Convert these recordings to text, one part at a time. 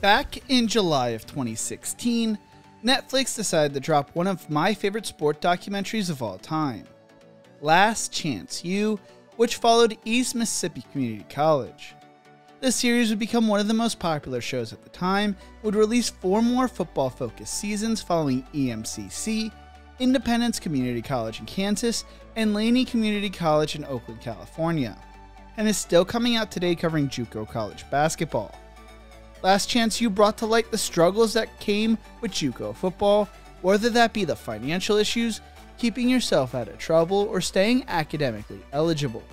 Back in July of 2016, Netflix decided to drop one of my favorite sport documentaries of all time, Last Chance U, which followed East Mississippi Community College. This series would become one of the most popular shows at the time, would release 4 more football-focused seasons following EMCC, Independence Community College in Kansas, and Laney Community College in Oakland, California, and is still coming out today covering JUCO College basketball. Last Chance U brought to light the struggles that came with JUCO football, whether that be the financial issues, keeping yourself out of trouble, or staying academically eligible.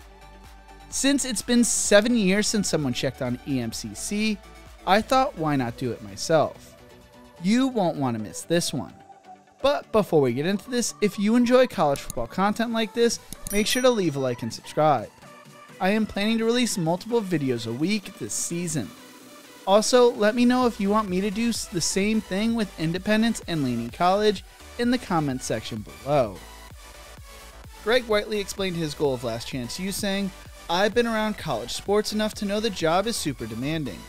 Since it's been 7 years since someone checked on EMCC, I thought why not do it myself. You won't want to miss this one. But before we get into this, if you enjoy college football content like this, make sure to leave a like and subscribe. I am planning to release multiple videos a week this season. Also, let me know if you want me to do the same thing with Independence and Laney College in the comments section below. Greg Whiteley explained his goal of Last Chance U, saying, "I've been around college sports enough to know the job is super demanding.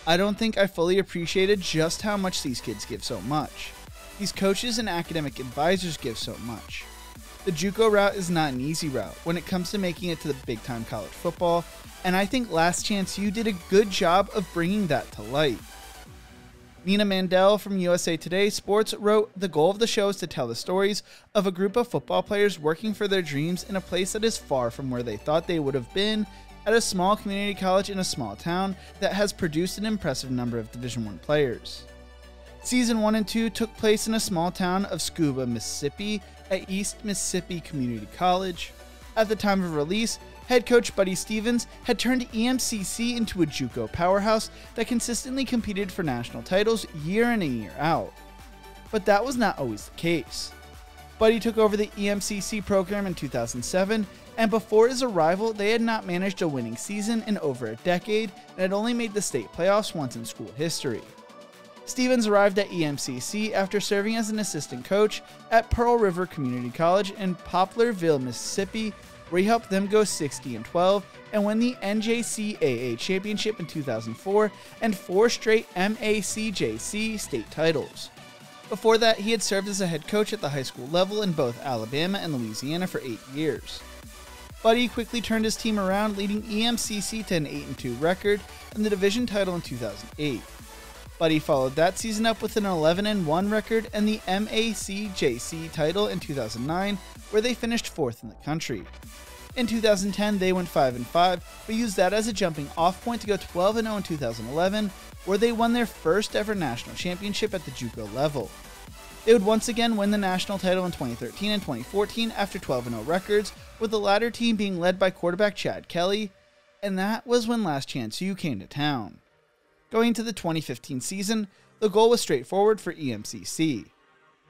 I don't think I fully appreciated just how much these kids give so much. These coaches and academic advisors give so much. The JUCO route is not an easy route when it comes to making it to the big-time college football, and I think Last Chance U did a good job of bringing that to light." Nina Mandel from USA Today Sports wrote, "The goal of the show is to tell the stories of a group of football players working for their dreams in a place that is far from where they thought they would have been, at a small community college in a small town that has produced an impressive number of Division I players." Season 1 and 2 took place in a small town of Scuba, Mississippi at East Mississippi Community College. At the time of release, head coach Buddy Stevens had turned EMCC into a JUCO powerhouse that consistently competed for national titles year in and year out. But that was not always the case. Buddy took over the EMCC program in 2007, and before his arrival, they had not managed a winning season in over a decade and had only made the state playoffs once in school history. Stevens arrived at EMCC after serving as an assistant coach at Pearl River Community College in Poplarville, Mississippi, where he helped them go 60-12 and win the NJCAA championship in 2004 and 4 straight MACJC state titles. Before that, he had served as a head coach at the high school level in both Alabama and Louisiana for 8 years. Buddy quickly turned his team around, leading EMCC to an 8-2 record and the division title in 2008. Buddy followed that season up with an 11-1 record and the MACJC title in 2009, where they finished 4th in the country. In 2010, they went 5-5, but used that as a jumping off point to go 12-0 in 2011, where they won their first ever national championship at the JUCO level. They would once again win the national title in 2013 and 2014 after 12-0 records, with the latter team being led by quarterback Chad Kelly, and that was when Last Chance U came to town. Going into the 2015 season, the goal was straightforward for EMCC: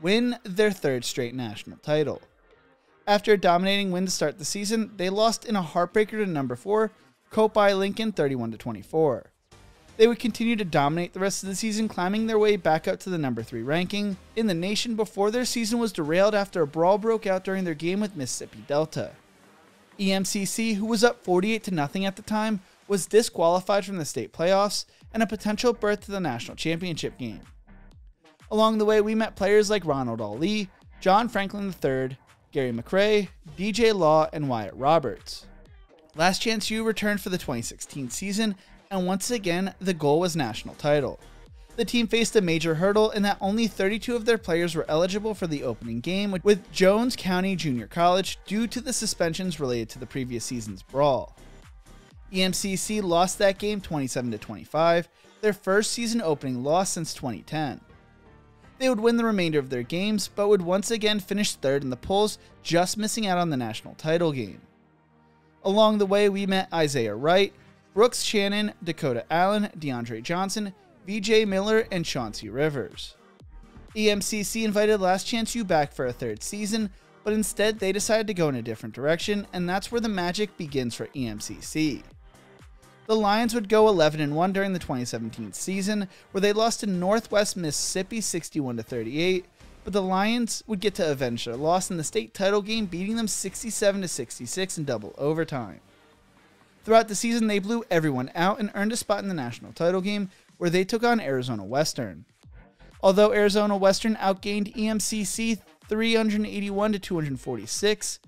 win their 3rd straight national title. After a dominating win to start the season, they lost in a heartbreaker to number 4, Copi Lincoln 31-24. They would continue to dominate the rest of the season, climbing their way back up to the number 3 ranking in the nation before their season was derailed after a brawl broke out during their game with Mississippi Delta. EMCC, who was up 48-0 at the time, was disqualified from the state playoffs and a potential berth to the national championship game. Along the way, we met players like Ronald Ali, John Franklin III, Gary McRae, DJ Law, and Wyatt Roberts. Last Chance U returned for the 2016 season, and once again, the goal was national title. The team faced a major hurdle in that only 32 of their players were eligible for the opening game with Jones County Junior College due to the suspensions related to the previous season's brawl. EMCC lost that game 27-25, their first season opening loss since 2010. They would win the remainder of their games, but would once again finish 3rd in the polls, just missing out on the national title game. Along the way, we met Isaiah Wright, Brooks Shannon, Dakota Allen, DeAndre Johnson, VJ Miller, and Chauncey Rivers. EMCC invited Last Chance U back for a 3rd season, but instead they decided to go in a different direction, and that's where the magic begins for EMCC. The Lions would go 11-1 during the 2017 season, where they lost to Northwest Mississippi 61-38, but the Lions would get to avenge their loss in the state title game, beating them 67-66 in double overtime. Throughout the season, they blew everyone out and earned a spot in the national title game, where they took on Arizona Western. Although Arizona Western outgained EMCC 381 to 246,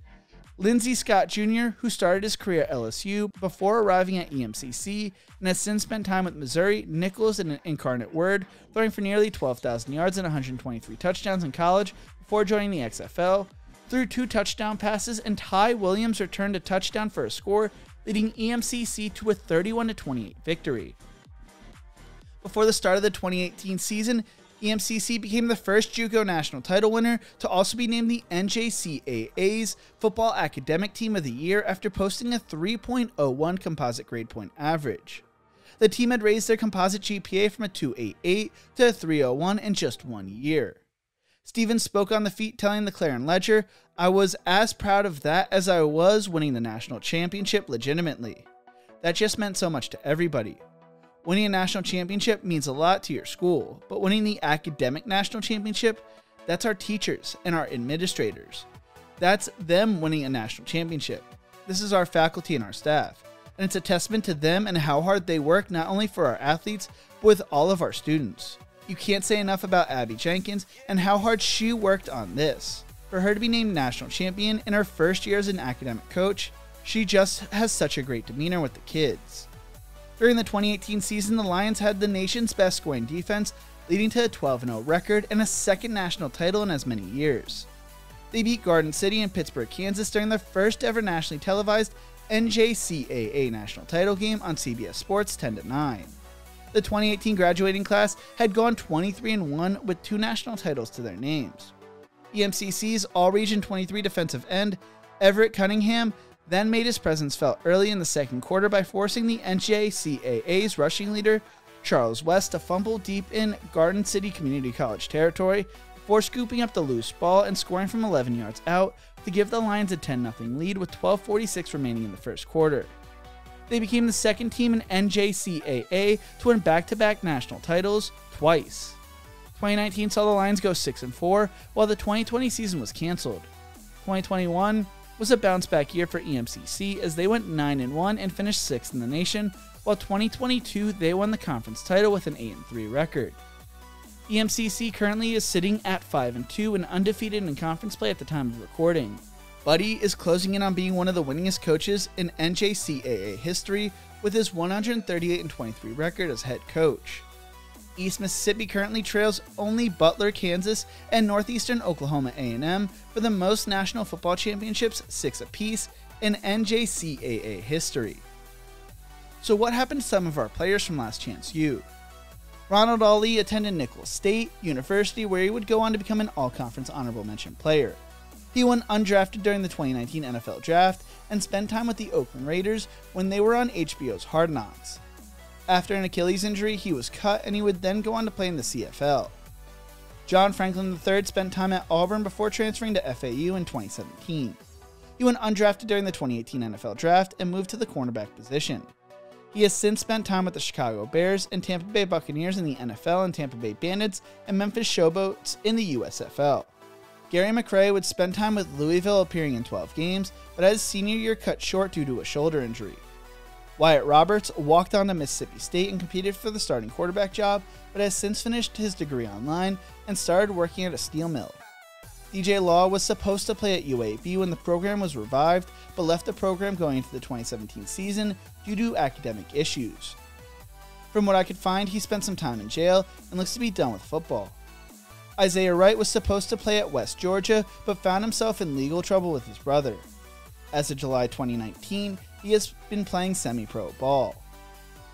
Lindsey Scott Jr., who started his career at LSU before arriving at EMCC and has since spent time with Missouri, Nichols, and Incarnate Word, throwing for nearly 12,000 yards and 123 touchdowns in college before joining the XFL, threw 2 touchdown passes, and Ty Williams returned a touchdown for a score, leading EMCC to a 31-28 victory. Before the start of the 2018 season, EMCC became the first JUCO national title winner to also be named the NJCAA's Football Academic Team of the Year after posting a 3.01 composite grade point average. The team had raised their composite GPA from a 2.88 to a 3.01 in just 1 year. Stevens spoke on the feat, telling the Clarion Ledger, "I was as proud of that as I was winning the national championship legitimately. That just meant so much to everybody. Winning a national championship means a lot to your school, but winning the academic national championship, that's our teachers and our administrators. That's them winning a national championship. This is our faculty and our staff, and it's a testament to them and how hard they work not only for our athletes, but with all of our students. You can't say enough about Abby Jenkins and how hard she worked on this. For her to be named national champion in her first year as an academic coach, she just has such a great demeanor with the kids." During the 2018 season, the Lions had the nation's best scoring defense, leading to a 12-0 record and a second national title in as many years. They beat Garden City and Pittsburgh, Kansas during their first ever nationally televised NJCAA national title game on CBS Sports 10-9. The 2018 graduating class had gone 23-1 with 2 national titles to their names. EMCC's All-Region 23 defensive end, Everett Cunningham, then made his presence felt early in the second quarter by forcing the NJCAA's rushing leader, Charles West, to fumble deep in Garden City Community College territory before scooping up the loose ball and scoring from 11 yards out to give the Lions a 10-0 lead with 12:46 remaining in the first quarter. They became the second team in NJCAA to win back-to-back national titles twice. 2019 saw the Lions go 6-4, while the 2020 season was canceled. 2021 was a bounce-back year for EMCC as they went 9-1 and finished 6th in the nation, while 2022 they won the conference title with an 8-3 record. EMCC currently is sitting at 5-2 and undefeated in conference play at the time of recording. Buddy is closing in on being one of the winningest coaches in NJCAA history with his 138-23 record as head coach. East Mississippi currently trails only Butler, Kansas, and Northeastern Oklahoma A&M for the most national football championships, 6 apiece, in NJCAA history. So what happened to some of our players from Last Chance U? Ronald Ali attended Nicholls State University, where he would go on to become an all-conference honorable mention player. He went undrafted during the 2019 NFL Draft and spent time with the Oakland Raiders when they were on HBO's Hard Knocks. After an Achilles injury, he was cut and he would then go on to play in the CFL. John Franklin III spent time at Auburn before transferring to FAU in 2017. He went undrafted during the 2018 NFL Draft and moved to the cornerback position. He has since spent time with the Chicago Bears and Tampa Bay Buccaneers in the NFL and Tampa Bay Bandits and Memphis Showboats in the USFL. Gary McRae would spend time with Louisville, appearing in 12 games, but had his senior year cut short due to a shoulder injury. Wyatt Roberts walked on to Mississippi State and competed for the starting quarterback job, but has since finished his degree online and started working at a steel mill. DJ Law was supposed to play at UAB when the program was revived, but left the program going into the 2017 season due to academic issues. From what I could find, he spent some time in jail and looks to be done with football. Isaiah Wright was supposed to play at West Georgia, but found himself in legal trouble with his brother. As of July 2019, he has been playing semi-pro ball.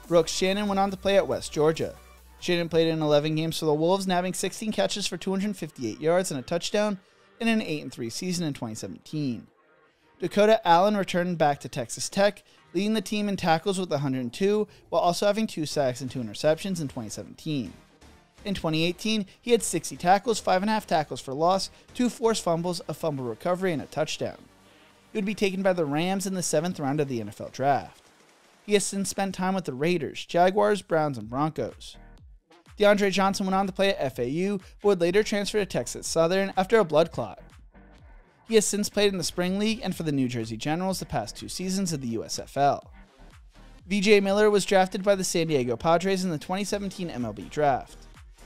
Brooks Shannon went on to play at West Georgia. Shannon played in 11 games for the Wolves, nabbing 16 catches for 258 yards and a touchdown in an 8-3 season in 2017. Dakota Allen returned back to Texas Tech, leading the team in tackles with 102, while also having 2 sacks and 2 interceptions in 2017. In 2018, he had 60 tackles, 5.5 tackles for loss, 2 forced fumbles, a fumble recovery, and a touchdown. He would be taken by the Rams in the 7th round of the NFL Draft. He has since spent time with the Raiders, Jaguars, Browns, and Broncos. DeAndre Johnson went on to play at FAU, but would later transfer to Texas Southern after a blood clot. He has since played in the Spring League and for the New Jersey Generals the past 2 seasons of the USFL. VJ Miller was drafted by the San Diego Padres in the 2017 MLB Draft.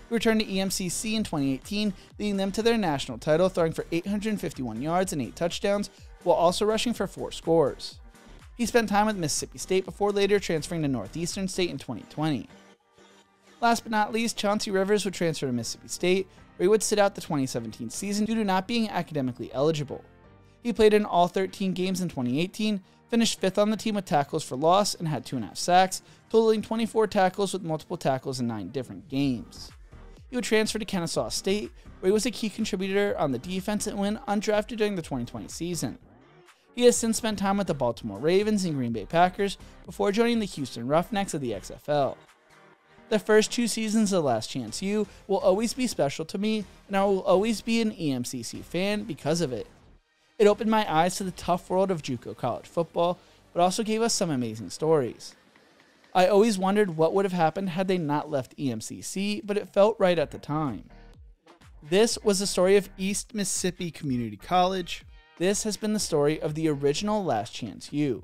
He returned to EMCC in 2018, leading them to their national title, throwing for 851 yards and 8 touchdowns, while also rushing for 4 scores. He spent time with Mississippi State before later transferring to Northeastern State in 2020. Last but not least, Chauncey Rivers would transfer to Mississippi State, where he would sit out the 2017 season due to not being academically eligible. He played in all 13 games in 2018, finished 5th on the team with tackles for loss, and had 2.5 sacks, totaling 24 tackles with multiple tackles in 9 different games. He would transfer to Kennesaw State, where he was a key contributor on the defense and went undrafted during the 2020 season. He has since spent time with the Baltimore Ravens and Green Bay Packers before joining the Houston Roughnecks of the XFL. The first 2 seasons of Last Chance U will always be special to me, and I will always be an EMCC fan because of it. It opened my eyes to the tough world of JUCO college football, but also gave us some amazing stories. I always wondered what would have happened had they not left EMCC, but it felt right at the time. This was the story of East Mississippi Community College. This has been the story of the original Last Chance U.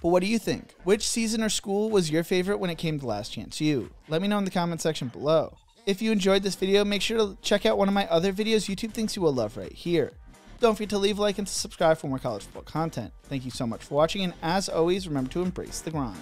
But what do you think? Which season or school was your favorite when it came to Last Chance U? Let me know in the comment section below. If you enjoyed this video, make sure to check out one of my other videos YouTube thinks you will love right here. Don't forget to leave a like and to subscribe for more college football content. Thank you so much for watching, and as always, remember to embrace the grind.